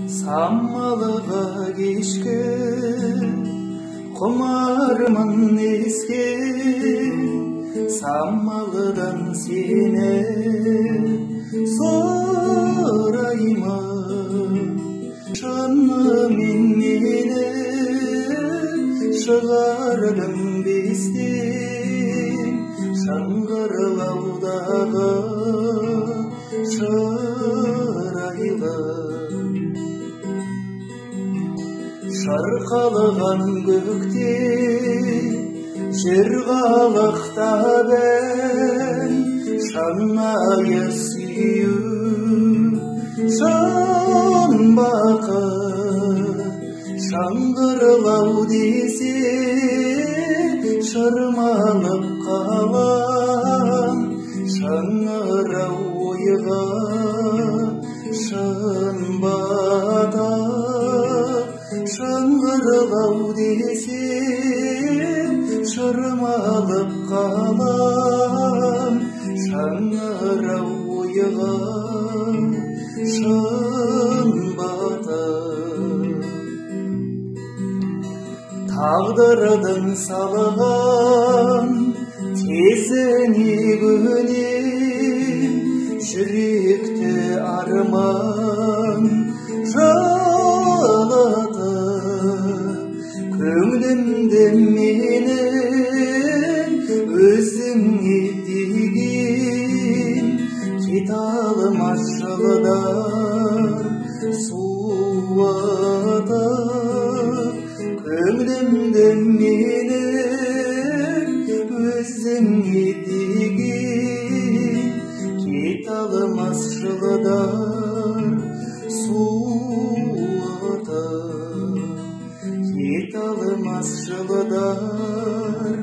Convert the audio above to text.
Саммалыға кешкі құмармын еске, саммалыдан сені сұраймын. Шынымен мені шығардың бестен, шыңғырлаудағы шырайлы. Шарқалған көкте жер қалықтап ән, шанайы сүйу шан бақыт. Шаңғырлау десе шырмалып қалам, шаңырау ойға шын батар. Шыңғырлау десе шырмалып қалам, шаңырау ойға шын батар. Тағдырдың салған тезіне көнем, жүректі арман жалатып. Көңілімді менің өзіңе деген, кете алмас жылдар суатып. Көңілімді менің өзіңе деген, кете алмас жылдар суатып. Кете алмас жылдар